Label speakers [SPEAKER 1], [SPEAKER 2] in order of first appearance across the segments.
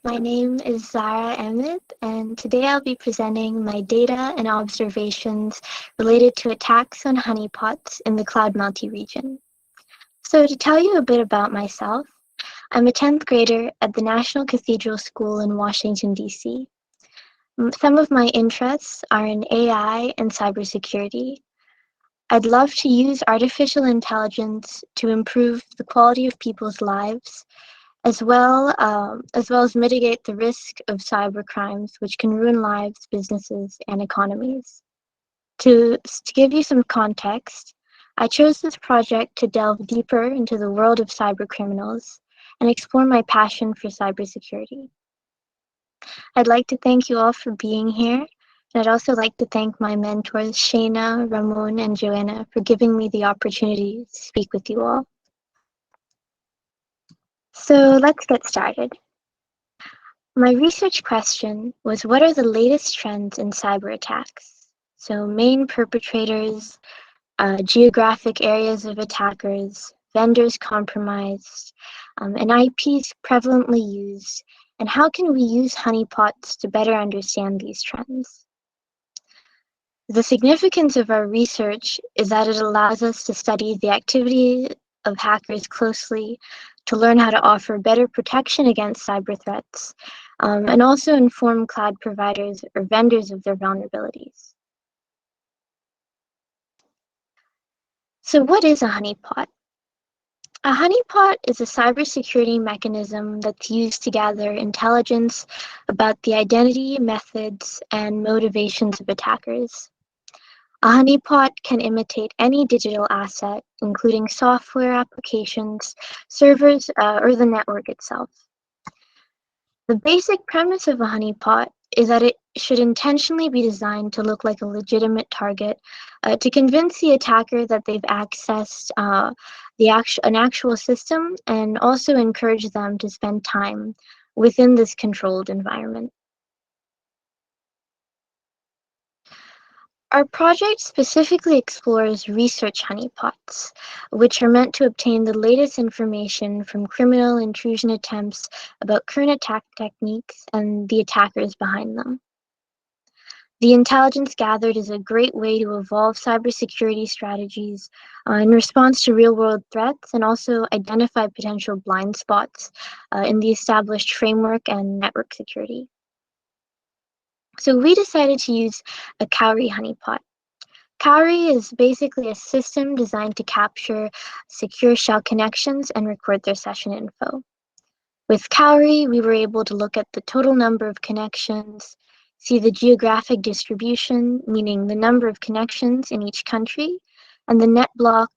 [SPEAKER 1] My name is Zara Ahmed, and today I'll be presenting my data and observations related to attacks on honeypots in the Cloud Milti-region. So to tell you a bit about myself, I'm a 10th grader at the National Cathedral School in Washington, D.C. Some of my interests are in AI and cybersecurity. I'd love to use artificial intelligence to improve the quality of people's lives, as well as mitigate the risk of cyber crimes, which can ruin lives, businesses, and economies. To give you some context, I chose this project to delve deeper into the world of cyber criminals and explore my passion for cybersecurity. I'd like to thank you all for being here, and I'd also like to thank my mentors, Shayna, Ramon, and Joanna, for giving me the opportunity to speak with you all. So let's get started. My research question was, what are the latest trends in cyber attacks? So main perpetrators, geographic areas of attackers, vendors compromised, and IPs prevalently used, and how can we use honeypots to better understand these trends? The significance of our research is that it allows us to study the activity of hackers closely, to learn how to offer better protection against cyber threats, and also inform cloud providers or vendors of their vulnerabilities. So what is a honeypot? A honeypot is a cybersecurity mechanism that's used to gather intelligence about the identity, methods, and motivations of attackers. A honeypot can imitate any digital asset, including software applications, servers, or the network itself. The basic premise of a honeypot is that it should intentionally be designed to look like a legitimate target, to convince the attacker that they've accessed an actual system, and also encourage them to spend time within this controlled environment. Our project specifically explores research honeypots, which are meant to obtain the latest information from criminal intrusion attempts about current attack techniques and the attackers behind them. The intelligence gathered is a great way to evolve cybersecurity strategies in response to real-world threats, and also identify potential blind spots in the established framework and network security. So we decided to use a cowrie honeypot. Cowrie is basically a system designed to capture secure shell connections and record their session info. With Cowrie, we were able to look at the total number of connections, see the geographic distribution, meaning the number of connections in each country, and the net block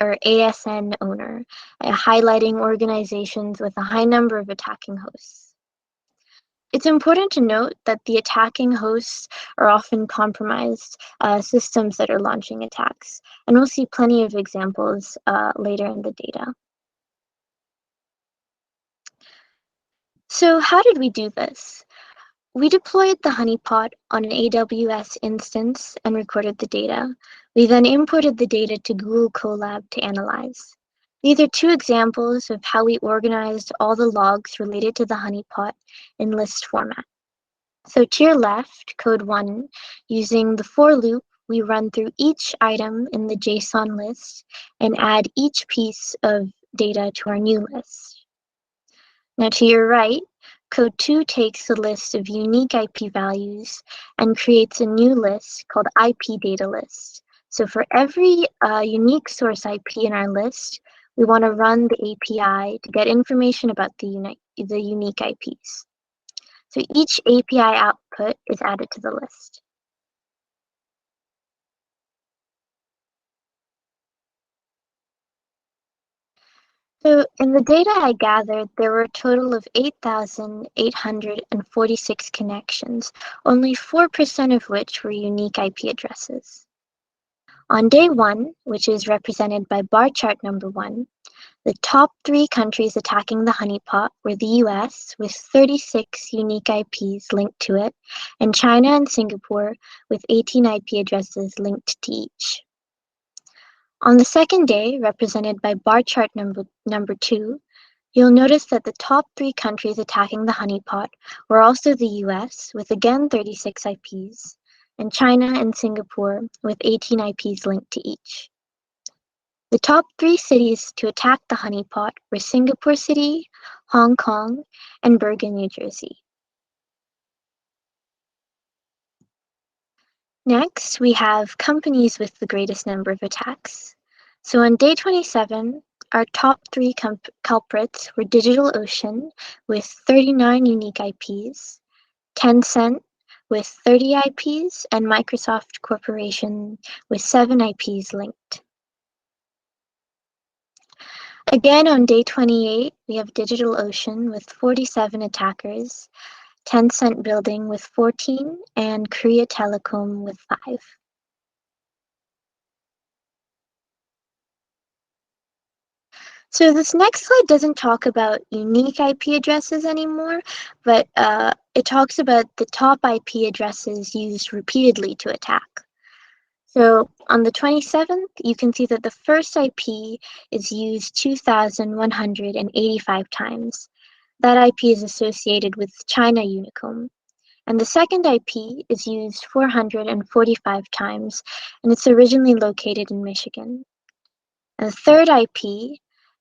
[SPEAKER 1] or ASN owner, highlighting organizations with a high number of attacking hosts. It's important to note that the attacking hosts are often compromised systems that are launching attacks, and we'll see plenty of examples later in the data. So how did we do this? We deployed the honeypot on an AWS instance and recorded the data. We then imported the data to Google Colab to analyze. These are two examples of how we organized all the logs related to the honeypot in list format. So to your left, code 1, using the for loop, we run through each item in the JSON list and add each piece of data to our new list. Now to your right, code 2 takes the list of unique IP values and creates a new list called IP data list. So for every unique source IP in our list, we want to run the API to get information about the unique IPs. So each API output is added to the list. So in the data I gathered, there were a total of 8,846 connections, only 4% of which were unique IP addresses. On day 1, which is represented by bar chart number 1, the top 3 countries attacking the honeypot were the US, with 36 unique IPs linked to it, and China and Singapore, with 18 IP addresses linked to each. On the second day, represented by bar chart number 2, You'll notice that the top 3 countries attacking the honeypot were also the US, with again 36 IPs, and China and Singapore, with 18 IPs linked to each. The top 3 cities to attack the honeypot were Singapore City, Hong Kong, and Bergen, New Jersey. Next, we have companies with the greatest number of attacks. So on day 27, our top 3 culprits were DigitalOcean with 39 unique IPs, Tencent with 30 IPs, and Microsoft Corporation with 7 IPs linked. Again, on day 28, we have DigitalOcean with 47 attackers, Tencent Building with 14, and Korea Telecom with 5. So this next slide doesn't talk about unique IP addresses anymore, but it talks about the top IP addresses used repeatedly to attack. So on the 27th, you can see that the first IP is used 2,185 times. That IP is associated with China Unicom. And the second IP is used 445 times, and it's originally located in Michigan. And the third IP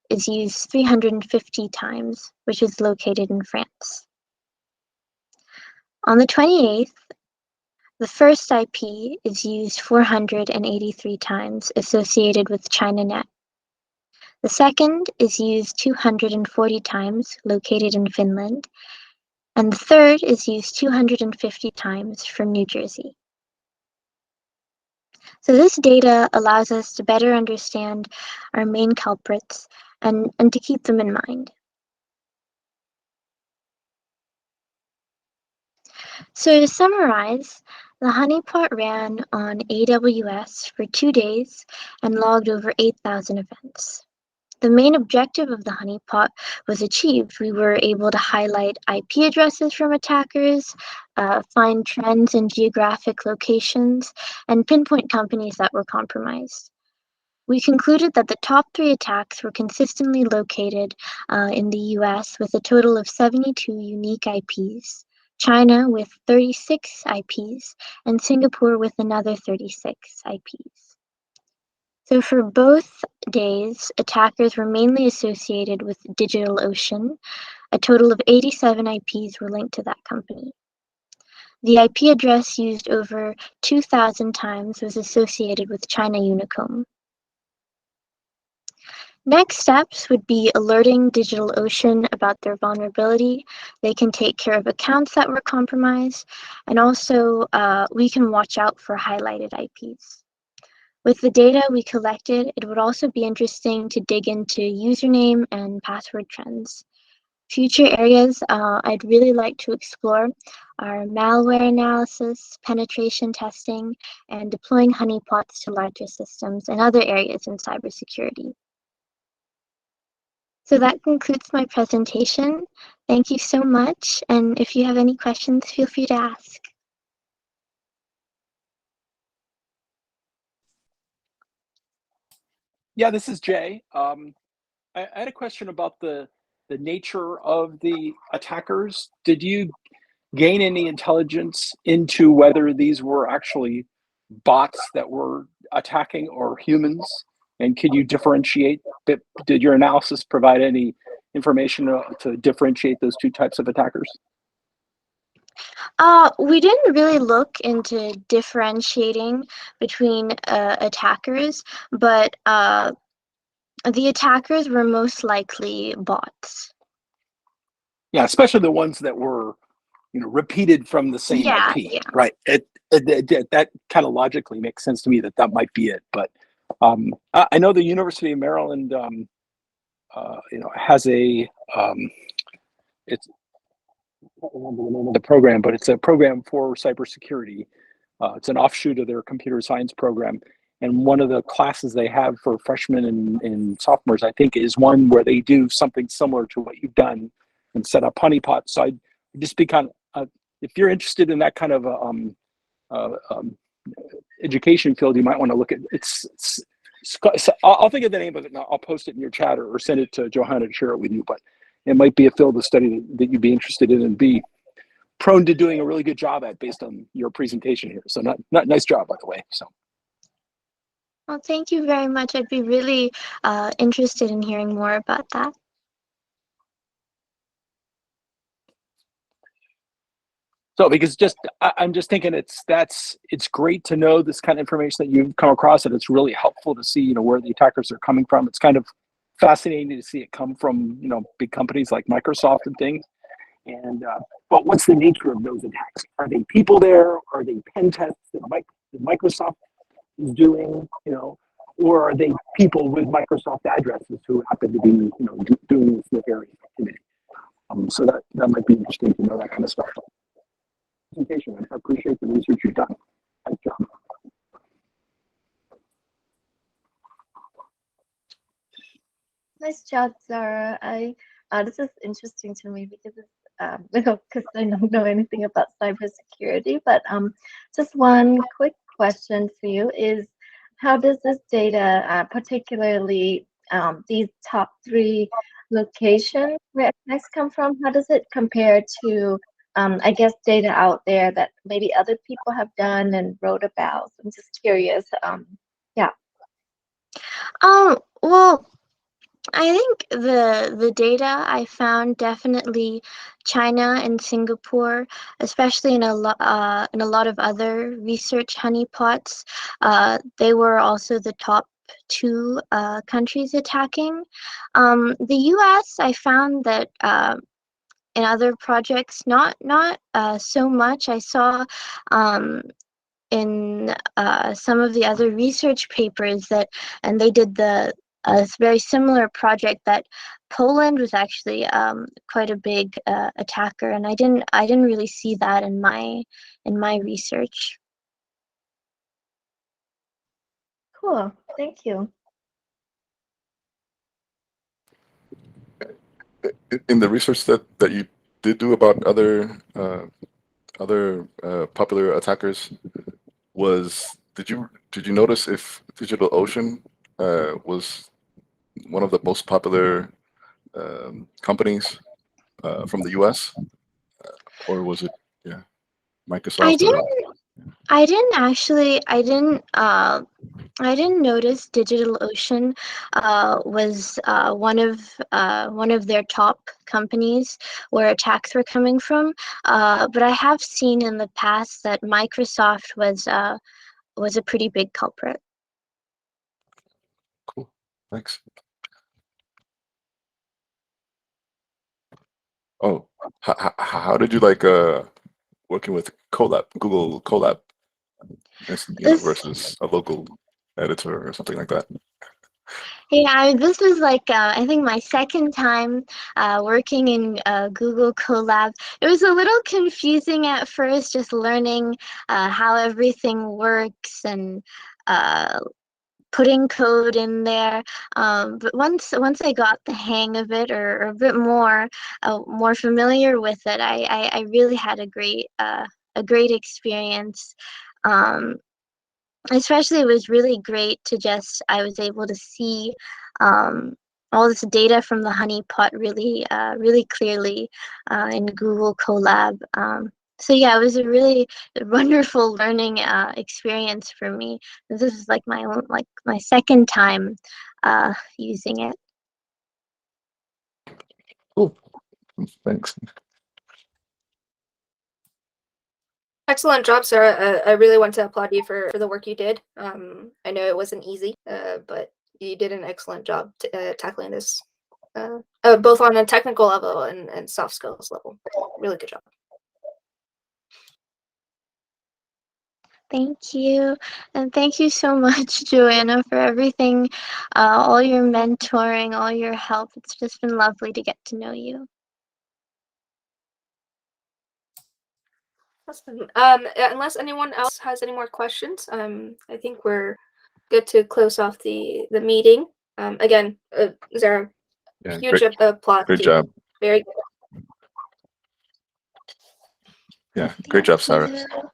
[SPEAKER 1] is used 350 times, which is located in France. On the 28th, the first IP is used 483 times, associated with ChinaNet. The second is used 240 times, located in Finland. And the third is used 250 times from New Jersey. So this data allows us to better understand our main culprits and to keep them in mind. So to summarize, the honeypot ran on AWS for 2 days and logged over 8,000 events. The main objective of the honeypot was achieved. We were able to highlight IP addresses from attackers, find trends in geographic locations, and pinpoint companies that were compromised. We concluded that the top 3 attacks were consistently located in the US with a total of 72 unique IPs, China with 36 IPs, and Singapore with another 36 IPs. So for both days, attackers were mainly associated with DigitalOcean. A total of 87 IPs were linked to that company. The IP address used over 2,000 times was associated with China Unicom. Next steps would be alerting DigitalOcean about their vulnerability. They can take care of accounts that were compromised, and also we can watch out for highlighted IPs. With the data we collected, it would also be interesting to dig into username and password trends. Future areas I'd really like to explore are malware analysis, penetration testing, and deploying honeypots to larger systems and other areas in cybersecurity. So that concludes my presentation. Thank you so much, and if you have any questions, feel free to ask.
[SPEAKER 2] Yeah, this is Jay. I had a question about the nature of the attackers. Did you gain any intelligence into whether these were actually bots that were attacking or humans? And could you differentiate? Did your analysis provide any information to differentiate those 2 types of attackers?
[SPEAKER 1] We didn't really look into differentiating between attackers, but the attackers were most likely bots.
[SPEAKER 2] Yeah, especially the ones that were, repeated from the same IP,
[SPEAKER 1] yeah.
[SPEAKER 2] right? That kind of logically makes sense to me that might be it. But I know the University of Maryland, has a it's I don't remember the name of the program, but it's a program for cybersecurity. It's an offshoot of their computer science program. And one of the classes they have for freshmen and sophomores, I think, is one where they do something similar to what you've done and set up honeypots. So I'd just be kind of, if you're interested in that kind of education field, you might want to look at I'll think of the name of it and I'll post it in your chat or send it to Johanna to share it with you. But it might be a field of study that you'd be interested in and be prone to doing a really good job at based on your presentation here. So not nice job, by the way. So.
[SPEAKER 1] Well, thank you very much. I'd be really interested in hearing more about that.
[SPEAKER 2] So because I'm just thinking it's great to know this kind of information that you've come across, and it's really helpful to see, where the attackers are coming from. It's kind of fascinating to see it come from, big companies like Microsoft and things. And but what's the nature of those attacks? Are they people there? Are they pen tests that Microsoft is doing? Or are they people with Microsoft addresses who happen to be, doing this nefarious activity? So that might be interesting to know that kind of stuff. Presentation. I appreciate the research you've done. Nice job.
[SPEAKER 3] Nice job, Zara. This is interesting to me because because I don't know anything about cybersecurity. But just one quick question for you is, how does this data, particularly these top 3 locations where attacks come from, how does it compare to, I guess, data out there that maybe other people have done and wrote about? So I'm just curious. Yeah.
[SPEAKER 1] Well, I think the data I found, definitely China and Singapore, especially in a lot of other research honeypots, they were also the top 2 countries attacking. The U.S., I found that in other projects, not so much. I saw in some of the other research papers and they did a very similar project, that Poland was actually quite a big attacker, and I didn't really see that in my research.
[SPEAKER 3] Cool. Thank you.
[SPEAKER 4] In the research that you did do about other popular attackers, did you notice if DigitalOcean was one of the most popular companies from the US, or was it Microsoft?
[SPEAKER 1] I didn't notice DigitalOcean was one of their top companies where attacks were coming from. But I have seen in the past that Microsoft was a pretty big culprit.
[SPEAKER 4] Cool. Thanks. Oh, how did you like working with Google Colab, versus a local editor or something like that?
[SPEAKER 1] Yeah, this was like I think my second time working in Google Colab. It was a little confusing at first, just learning how everything works and putting code in there. But once I got the hang of it, or a bit more familiar with it, I really had a great experience. Especially, it was really great to I was able to see all this data from the honeypot really clearly in Google Colab. So yeah, it was a really wonderful learning experience for me. This is like my second time using it.
[SPEAKER 4] Cool. Thanks.
[SPEAKER 5] Excellent job, Sarah. I really want to applaud you for the work you did. I know it wasn't easy, but you did an excellent job tackling this, both on a technical level and soft skills level. Really good job.
[SPEAKER 1] Thank you. And thank you so much, Joanna, for everything, all your mentoring, all your help. It's just been lovely to get to know you.
[SPEAKER 5] Awesome. Unless anyone else has any more questions, I think we're good to close off the meeting. Again, Zara, huge applause.
[SPEAKER 4] Great job.
[SPEAKER 5] Very good.
[SPEAKER 4] Yeah, great job, Sarah.
[SPEAKER 1] Thank you.